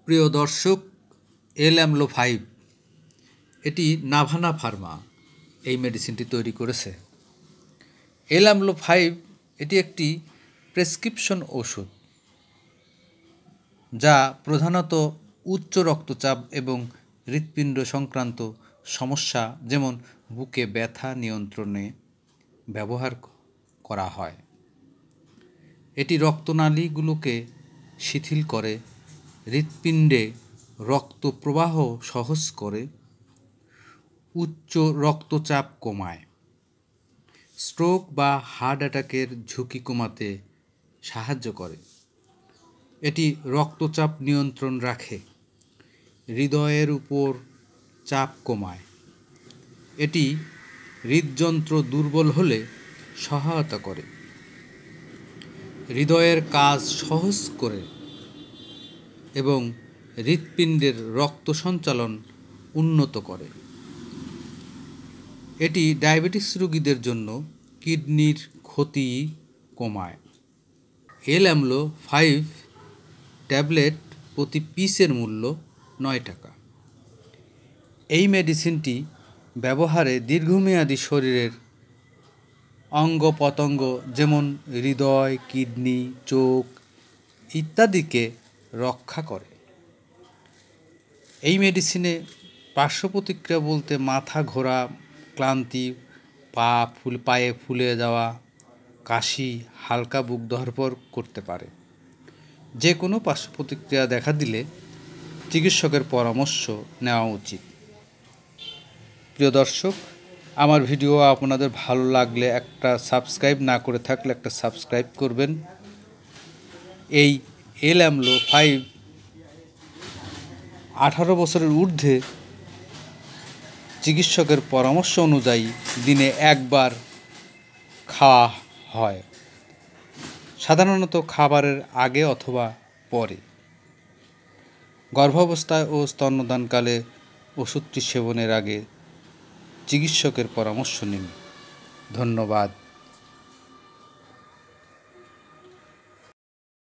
প্রিয় দর্শক, এল-অ্যামলো 5 এটি নাভানা ফার্মা এই মেডিসিনটি তৈরি করেছে। এল-অ্যামলো 5 এটি একটি প্রেসক্রিপশন ওষুধ যা প্রধানত উচ্চ রক্তচাপ এবং হৃৎপিণ্ড সংক্রান্ত সমস্যা যেমন বুকে ব্যথা নিয়ন্ত্রণে ব্যবহার করা হয়। এটি রক্তনালীগুলোকে শিথিল করে, হৃৎপিণ্ডে রক্ত প্রবাহ সহজ করে, উচ্চ রক্তচাপ কমায়, স্ট্রোক বা হার্ট অ্যাটাকের ঝুঁকি কমাতে সাহায্য করে। এটি রক্তচাপ নিয়ন্ত্রণ রাখে, হৃদয়ের উপর চাপ কমায়। এটি হৃদযন্ত্র দুর্বল হলে সহায়তা করে, হৃদয়ের কাজ সহজ করে এবং হৃৎপিণ্ডের রক্ত সঞ্চালন উন্নত করে। এটি ডায়াবেটিস রোগীদের জন্য কিডনির ক্ষতি কমায়। এল-অ্যামলো 5 ট্যাবলেট প্রতি পিসের মূল্য 9 টাকা। এই মেডিসিনটি ব্যবহারে দীর্ঘমেয়াদী শরীরের অঙ্গ প্রত্যঙ্গ যেমন হৃদয়, কিডনি, চোখ ইত্যাদিকে রক্ষা করে। এই মেডিসিনে পার্শ্বপ্রতিক্রিয়া বলতে মাথা ঘোরা, ক্লান্তি, পায়ে ফুলে যাওয়া, কাশি, হালকা বুক ধড়ফড় করতে পারে। যে কোনো পার্শ্বপ্রতিক্রিয়া দেখা দিলে চিকিৎসকের পরামর্শ নেওয়া উচিত। প্রিয় দর্শক, আমার ভিডিও আপনাদের ভালো লাগলে একটা সাবস্ক্রাইব না করে থাকলে একটা সাবস্ক্রাইব করবেন। এই এল-অ্যামলো 5 18 বছরের ঊর্ধ্বে চিকিৎসকের পরামর্শ অনুযায়ী দিনে একবার খাওয়া হয়, সাধারণত খাবারের আগে অথবা পরে। গর্ভাবস্থায় ও স্তন্যদানকালে ওষুধটি সেবনের আগে চিকিৎসকের পরামর্শ নিন। ধন্যবাদ।